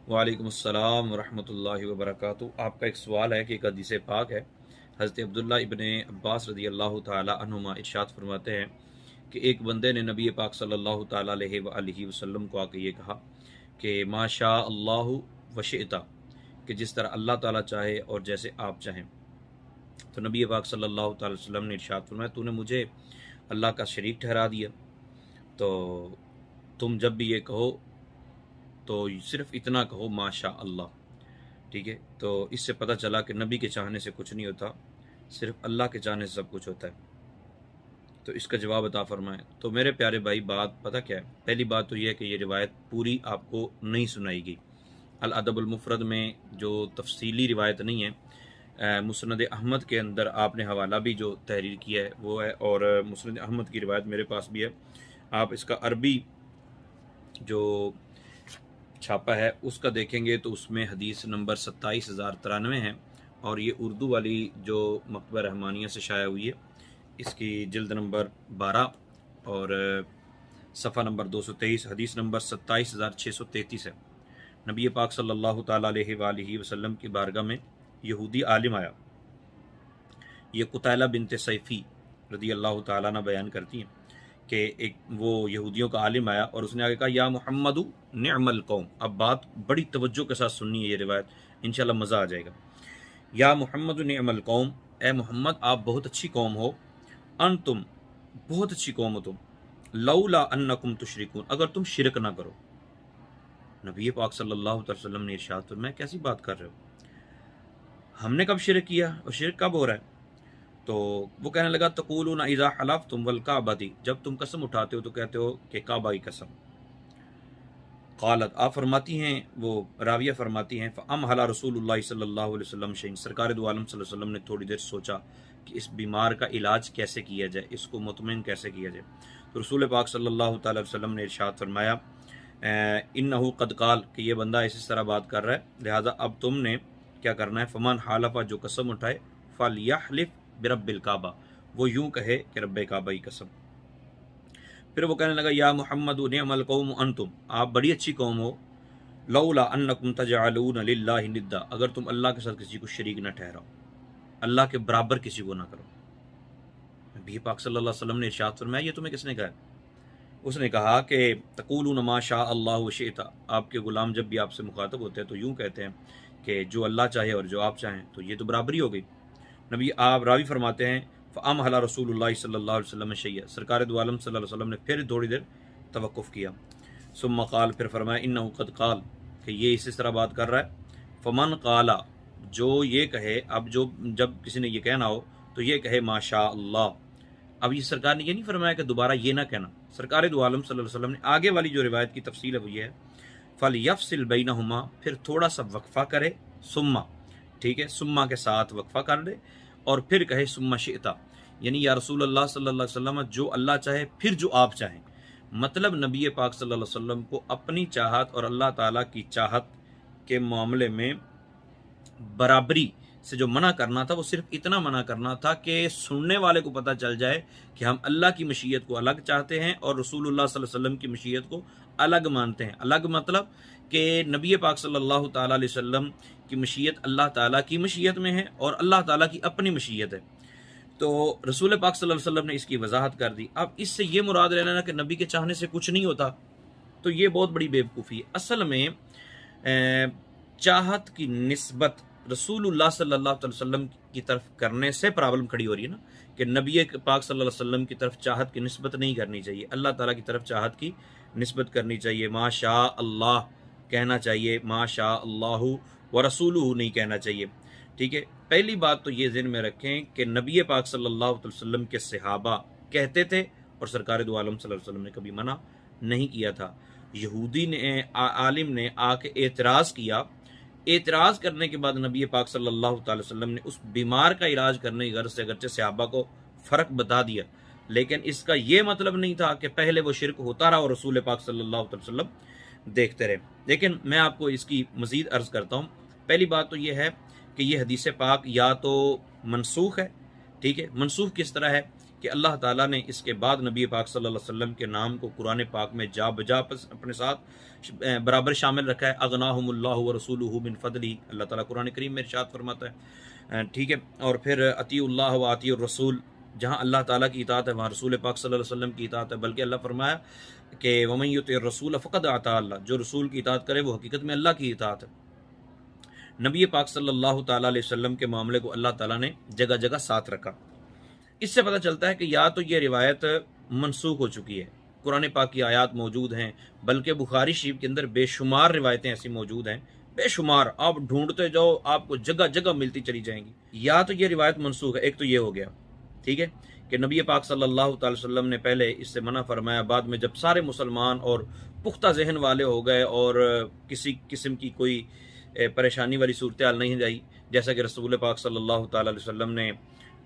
وعلیکم السلام ورحمۃ اللہ وبرکاتہ۔ آپ کا ایک سوال ہے کہ ایک حدیث پاک ہے، حضرت عبداللہ ابن عباس رضی اللہ تعالی عنہما ارشاد فرماتے ہیں کہ ایک بندے نے نبی پاک صلی اللہ تعالی علیہ وآلہ وسلم کو آ کے یہ کہا کہ ما شاء اللہ وشئتا، کہ جس طرح اللہ تعالیٰ چاہے اور جیسے آپ چاہیں۔ تو نبی پاک صلی اللہ تعالی وسلم نے ارشاد فرمایا تو نے مجھے اللہ کا شریک ٹھہرا دیا، تو تم جب بھی یہ کہو تو صرف اتنا کہو ما شاء اللہ، ٹھیک ہے۔ تو اس سے پتہ چلا کہ نبی کے چاہنے سے کچھ نہیں ہوتا، صرف اللہ کے چاہنے سے سب کچھ ہوتا ہے۔ تو اس کا جواب عطا فرمائیں۔ تو میرے پیارے بھائی، بات پتہ کیا ہے؟ پہلی بات تو یہ ہے کہ یہ روایت پوری آپ کو نہیں سنائی گئی۔ الادب المفرد میں جو تفصیلی روایت نہیں ہے، مسند احمد کے اندر آپ نے حوالہ بھی جو تحریر کیا ہے وہ ہے، اور مسند احمد کی روایت میرے پاس بھی ہے۔ آپ اس کا عربی جو چھاپا ہے اس کا دیکھیں گے تو اس میں حدیث نمبر 27093 ہے، اور یہ اردو والی جو مکتبہ رحمانیہ سے شائع ہوئی ہے اس کی جلد نمبر 12 اور صفحہ نمبر 223، حدیث نمبر 27633 ہے۔ نبی پاک صلی اللہ تعالیٰ علیہ وآلہ وسلم کی بارگاہ میں یہودی عالم آیا۔ یہ قتیلہ بنت سیفی رضی اللہ تعالیٰ عنہ بیان کرتی ہیں کہ ایک وہ یہودیوں کا عالم آیا اور اس نے آگے کہا یا محمد نعم القوم۔ اب بات بڑی توجہ کے ساتھ سننی ہے، یہ روایت انشاءاللہ مزہ آ جائے گا۔ یا محمد نعم القوم، اے محمد آپ بہت اچھی قوم ہو، انتم بہت اچھی قوم ہو تم، لولا انکم تشرکون، اگر تم شرک نہ کرو۔ نبی پاک صلی اللہ علیہ وسلم نے ارشاد فرمایا کیسی بات کر رہے ہو، ہم نے کب شرک کیا اور شرک کب ہو رہا ہے؟ تو وہ کہنے لگا تقولون اذا حلفتم والکعبۃ، جب تم قسم اٹھاتے ہو تو کہتے ہو کہ کعبہ کی قسم۔ قالت، آپ فرماتی ہیں، وہ راویہ فرماتی ہیں فامہل رسول اللہ صلی اللہ علیہ وسلم شیئا، سرکار دو عالم صلی اللہ علیہ وسلم نے تھوڑی دیر سوچا کہ اس بیمار کا علاج کیسے کیا جائے، اس کو مطمئن کیسے کیا جائے۔ تو رسول پاک صلی اللہ تعالی وسلم نے ارشاد فرمایا انہ قد قال، کہ یہ بندہ اس طرح بات کر رہا ہے، لہذا اب تم نے کیا کرنا ہے، فمن حالفہ، جو قسم اٹھائے، فلیحلف برب الکعبہ، وہ یوں کہے کہ رب کعبہ کی قسم۔ پھر وہ کہنے لگا یا محمد نعم القوم انتم، آپ بڑی اچھی قوم ہو، لولا انکم تجعلون للہ ندا، اگر تم اللہ کے ساتھ کسی کو شریک نہ ٹھہراؤ، اللہ کے برابر کسی کو نہ کرو۔ نبی پاک صلی اللہ علیہ وسلم نے ارشاد فرمایا یہ تمہیں کس نے کہا ہے؟ اس نے کہا کہ تقولون ما شاء اللہ وشئت، آپ کے غلام جب بھی آپ سے مخاطب ہوتے ہیں تو یوں کہتے ہیں کہ جو اللہ چاہے اور جو آپ چاہیں، تو یہ تو برابری ہو گئی۔ نبی آپ راوی فرماتے ہیں فامہل رسول اللہ صلی اللہ علیہ وسلم شیئا، سرکار دو عالم صلی اللہ علیہ وسلم نے پھر تھوڑی دیر توقف کیا، ثم قال، پھر فرمایا انہ قد قال، کہ یہ اسی طرح بات کر رہا ہے، فمن قال، جو یہ کہے، اب جب کسی نے یہ کہنا ہو تو یہ کہے ما شاء اللہ۔ اب یہ سرکار نے یہ نہیں فرمایا کہ دوبارہ یہ نہ کہنا، سرکار دو عالم صلی اللہ علیہ وسلم نے آگے والی جو روایت کی تفصیل ہے وہ یہ ہے فلیفصل بینہما، پھر تھوڑا سا وقفہ کرے، ثم، ٹھیک ہے، ثم کے ساتھ وقفہ کر دے اور پھر کہے ثم شئتا، یعنی یا رسول اللہ صلی اللہ علیہ وسلم جو اللہ چاہے پھر جو آپ چاہیں۔ مطلب نبی پاک صلی اللہ علیہ وسلم کو اپنی چاہت اور اللہ تعالیٰ کی چاہت کے معاملے میں برابری سے جو منع کرنا تھا وہ صرف اتنا منع کرنا تھا کہ سننے والے کو پتہ چل جائے کہ ہم اللہ کی مشیت کو الگ چاہتے ہیں اور رسول اللہ صلی اللہ علیہ وسلم کی مشیت کو الگ مانتے ہیں۔ الگ مطلب کہ نبی پاک صلی اللہ تعالیٰ علیہ وسلم کی مشیت اللہ تعالیٰ کی مشیت میں ہے اور اللہ تعالیٰ کی اپنی مشیت ہے۔ تو رسول پاک صلی اللہ علیہ وسلم نے اس کی وضاحت کر دی۔ اب اس سے یہ مراد لینا کہ نبی کے چاہنے سے کچھ نہیں ہوتا، تو یہ بہت بڑی بیوقوفی ہے۔ اصل میں چاہت کی نسبت رسول اللہ صلی اللہ علیہ وسلم کی طرف کرنے سے پرابلم کھڑی ہو رہی ہے نا، کہ نبی پاک صلی اللہ علیہ وسلم کی طرف چاہت کی نسبت نہیں کرنی چاہیے، اللہ تعالیٰ کی طرف چاہت کی نسبت کرنی چاہیے، ما شاء اللہ کہنا چاہیے، ما شاء اللہ ورسولہ نہیں کہنا چاہیے، ٹھیک ہے۔ پہلی بات تو یہ ذہن میں رکھیں کہ نبی پاک صلی اللہ علیہ وسلم کے صحابہ کہتے تھے اور سرکار دو عالم صلی اللہ علیہ وسلم نے کبھی منع نہیں کیا تھا۔ یہودی نے عالم نے آ کے اعتراض کیا، اعتراض کرنے کے بعد نبی پاک صلی اللہ تعالی وسلم نے اس بیمار کا علاج کرنے کی غرض سے اگرچہ صحابہ کو فرق بتا دیا، لیکن اس کا یہ مطلب نہیں تھا کہ پہلے وہ شرک ہوتا رہا اور رسول پاک صلی اللہ علیہ وسلم دیکھتے رہے۔ لیکن میں آپ کو اس کی مزید عرض کرتا ہوں۔ پہلی بات تو یہ ہے کہ یہ حدیث پاک یا تو منسوخ ہے، ٹھیک ہے۔ منسوخ کس طرح ہے کہ اللہ تعالیٰ نے اس کے بعد نبی پاک صلی اللہ علیہ وسلم کے نام کو قرآن پاک میں جا بجا اپنے ساتھ برابر شامل رکھا ہے. اغناہم اللہ ورسولہ من فضلہ، اللہ تعالیٰ قرآن کریم میں ارشاد فرماتا ہے. ٹھیک ہے. اور پھر اطیعوا اللہ و اطیعوا الرسول، جہاں اللہ تعالیٰ کی اطاعت ہے وہاں رسول پاک صلی اللہ علیہ وسلم کی اطاعت ہے. بلکہ اللہ فرمایا کہ وَمَن يُطِعِ الرَّسُولَ فَقَدْ أَطَاعَ اللَّهَ، جو رسول کی اطاعت کرے وہ حقیقت میں اللہ کی اطاعت ہے. نبی پاک صلی اللہ تعالیٰ علیہ وسلم کے معاملے کو اللہ تعالیٰ نے جگہ جگہ ساتھ رکھا. اس سے پتہ چلتا ہے کہ یا تو یہ روایت منسوخ ہو چکی ہے، قرآن پاک کی آیات موجود ہیں، بلکہ بخاری شریف کے اندر بے شمار روایتیں ایسی موجود ہیں، بے شمار، آپ ڈھونڈتے جاؤ آپ کو جگہ جگہ ملتی چلی جائیں گی. یا تو یہ روایت منسوخ ہے، ایک تو یہ ہو گیا، ٹھیک ہے، کہ نبی پاک صلی اللہ تعالی وسلم نے پہلے اس سے منع فرمایا، بعد میں جب سارے مسلمان اور پختہ ذہن والے ہو گئے اور کسی قسم کی کوئی پریشانی والی صورتحال نہیں جائی، جیسا کہ رسول پاک صلی اللہ تعالی علیہ وسلم نے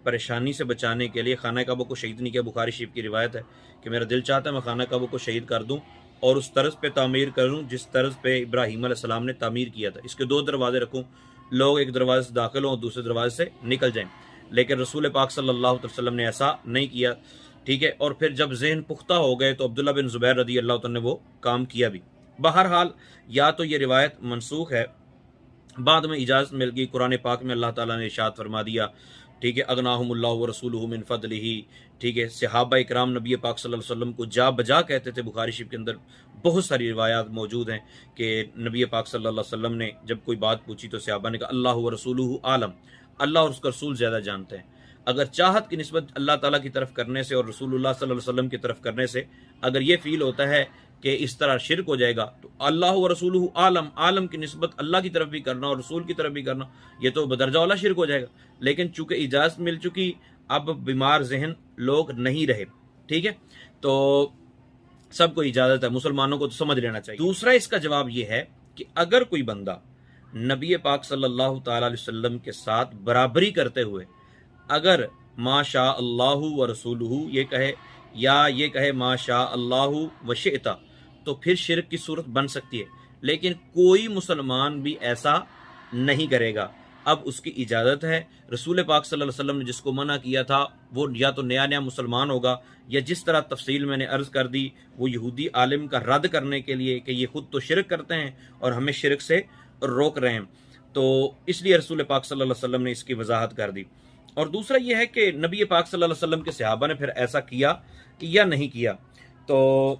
پریشانی سے بچانے کے لیے خانہ کعبہ کو شہید نہیں کیا. بخاری شریف کی روایت ہے کہ میرا دل چاہتا ہے میں خانہ کعبہ کو شہید کر دوں اور اس طرز پہ تعمیر کروں جس طرز پہ ابراہیم علیہ السلام نے تعمیر کیا تھا. اس کے 2 دروازے رکھوں، لوگ ایک دروازے سے داخل ہوں اور دوسرے دروازے سے نکل جائیں. لیکن رسول پاک صلی اللہ علیہ وسلم نے ایسا نہیں کیا. ٹھیک ہے. اور پھر جب ذہن پختہ ہو گئے تو عبداللہ بن زبیر رضی اللہ عنہ نے وہ کام کیا بھی. بہرحال یا تو یہ روایت منسوخ ہے، بعد میں اجازت مل گئی، قرآن پاک میں اللہ تعالیٰ نے ارشاد فرما دیا، ٹھیک ہے، اغناہم اللہ ورسولہ من فضلہ. ٹھیک ہے. صحابہ اکرام نبی پاک صلی اللہ علیہ وسلم کو جا بجا کہتے تھے. بخاری شریف کے اندر بہت ساری روایات موجود ہیں کہ نبی پاک صلی اللہ علیہ وسلم نے جب کوئی بات پوچھی تو صحابہ نے کہا اللہ ورسولہ عالم، اللہ اور اس کا رسول زیادہ جانتے ہیں. اگر چاہت کی نسبت اللہ تعالیٰ کی طرف کرنے سے اور رسول اللہ صلی اللہ علیہ وسلم کی طرف کرنے سے اگر یہ فیل ہوتا ہے کہ اس طرح شرک ہو جائے گا تو اللہ و رسولہ عالم، عالم کی نسبت اللہ کی طرف بھی کرنا اور رسول کی طرف بھی کرنا یہ تو بدرجہ والا شرک ہو جائے گا. لیکن چونکہ اجازت مل چکی، اب بیمار ذہن لوگ نہیں رہے. ٹھیک ہے. تو سب کو اجازت ہے، مسلمانوں کو تو سمجھ لینا چاہیے. دوسرا اس کا جواب یہ ہے کہ اگر کوئی بندہ نبی پاک صلی اللہ تعالی علیہ وسلم کے ساتھ برابری کرتے ہوئے اگر ما شاء اللہ و رسولہ یہ کہے یا یہ کہے ما شاء اللہ و شئت تو پھر شرک کی صورت بن سکتی ہے. لیکن کوئی مسلمان بھی ایسا نہیں کرے گا. اب اس کی اجازت ہے. رسول پاک صلی اللہ علیہ وسلم نے جس کو منع کیا تھا وہ یا تو نیا مسلمان ہوگا یا جس طرح تفصیل میں نے عرض کر دی وہ یہودی عالم کا رد کرنے کے لیے کہ یہ خود تو شرک کرتے ہیں اور ہمیں شرک سے روک رہے ہیں، تو اس لیے رسول پاک صلی اللہ علیہ وسلم نے اس کی وضاحت کر دی. اور دوسرا یہ ہے کہ نبی پاک صلی اللہ علیہ وسلم کے صحابہ نے پھر ایسا کیا یا نہیں کیا. تو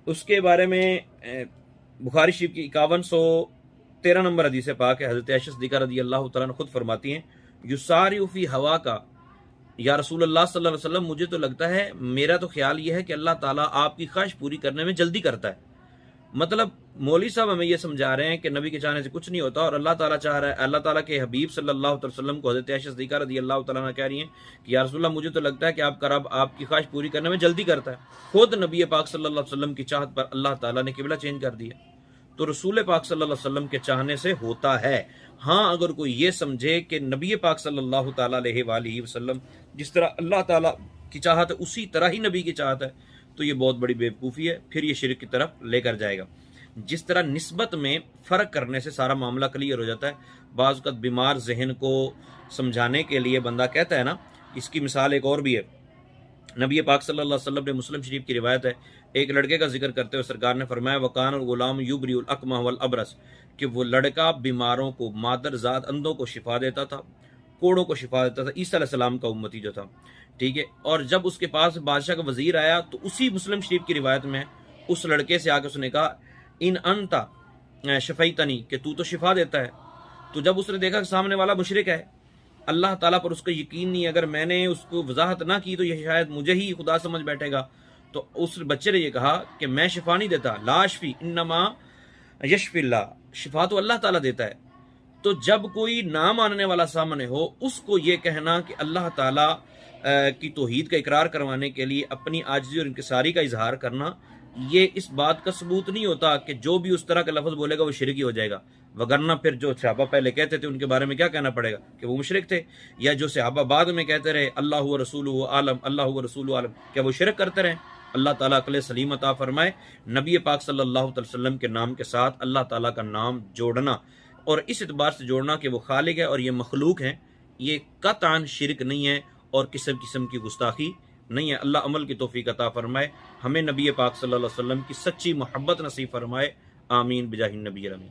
اس کے بارے میں بخاری شریف کی 5113 نمبر حدیث پاک ہے. حضرت عائشہ صدیقہ رضی اللہ تعالیٰ عنہ خود فرماتی ہیں یسارع فی ہوا کا یا رسول اللہ صلی اللہ علیہ وسلم، مجھے تو لگتا ہے، میرا تو خیال یہ ہے کہ اللہ تعالیٰ آپ کی خواہش پوری کرنے میں جلدی کرتا ہے. مطلب مولوی صاحب ہمیں یہ سمجھا رہے ہیں کہ نبی کے چاہنے سے کچھ نہیں ہوتا اور اللہ تعالیٰ چاہ رہا ہے. اللہ تعالیٰ کے حبیب صلی اللہ علیہ وسلم کو حضرت عائشہ صدیقہ رضی اللہ تعالیٰ عنہ کہہ رہی ہیں کہ یا رسول اللہ مجھے تو لگتا ہے کہ آپ کا رب آپ کی خواہش پوری کرنے میں جلدی کرتا ہے. خود نبی پاک صلی اللہ علیہ وسلم کی چاہت پر اللہ تعالیٰ نے قبلہ چینج کر دیا. تو رسول پاک صلی اللہ علیہ وسلم کے چاہنے سے ہوتا ہے. ہاں اگر کوئی یہ سمجھے کہ نبی پاک صلی اللہ تعالیٰ علیہ وآلہ وسلم جس طرح اللہ تعالیٰ کی چاہت ہے اسی طرح ہی نبی کی چاہت ہے تو یہ بہت بڑی بیوقوفی ہے، پھر یہ شرک کی طرف لے کر جائے گا. جس طرح نسبت میں فرق کرنے سے سارا معاملہ کلیئر ہو جاتا ہے. بعض اوقات بیمار ذہن کو سمجھانے کے لیے بندہ کہتا ہے نا، اس کی مثال ایک اور بھی ہے. نبی پاک صلی اللہ علیہ وسلم نے مسلم شریف کی روایت ہے، ایک لڑکے کا ذکر کرتے ہوئے سرکار نے فرمایا وکان الغلام یبری الاکمہ والابرس، کہ وہ لڑکا بیماروں کو، مادر ذات اندھوں کو شفا دیتا تھا، کوڑوں کو شفا دیتا تھا. عیسیٰ علیہ السلام کا امتی جو تھا. ٹھیک ہے. اور جب اس کے پاس بادشاہ کا وزیر آیا تو اسی مسلم شریف کی روایت میں اس لڑکے سے آ کے اس نے کہا ان انتا شفیتنی، کہ تو شفا دیتا ہے. تو جب اس نے دیکھا کہ سامنے والا مشرک ہے، اللہ تعالیٰ پر اس کا یقین نہیں، اگر میں نے اس کو وضاحت نہ کی تو یہ شاید مجھے ہی خدا سمجھ بیٹھے گا، تو اس بچے نے یہ کہا کہ میں شفا نہیں دیتا، لا اشفی انما یشفی اللہ، شفا تو اللہ تعالیٰ دیتا ہے. تو جب کوئی نہ ماننے والا سامنے ہو اس کو یہ کہنا کہ اللہ تعالیٰ کی توحید کا اقرار کروانے کے لیے اپنی عاجزی اور انکساری کا اظہار کرنا، یہ اس بات کا ثبوت نہیں ہوتا کہ جو بھی اس طرح کا لفظ بولے گا وہ شرکی ہو جائے گا. وگرنہ پھر جو صحابہ پہلے کہتے تھے ان کے بارے میں کیا کہنا پڑے گا کہ وہ مشرک تھے، یا جو صحابہ بعد میں کہتے رہے اللہ و رسول عالم، اللہ و رسول عالم، کیا وہ شرک کرتے رہے؟ اللہ تعالیٰ عقل سلیم عطا فرمائے. نبی پاک صلی اللہ علیہ وسلم کے نام کے ساتھ اللہ تعالیٰ کا نام جوڑنا اور اس اعتبار سے جوڑنا کہ وہ خالق ہے اور یہ مخلوق ہیں، یہ قطعاً شرک نہیں ہے اور قسم کی گستاخی نہیں ہے۔ اللہ عمل کی توفیق عطا فرمائے، ہمیں نبی پاک صلی اللہ علیہ وسلم کی سچی محبت نصیب فرمائے، آمین بجاہ النبی الامین۔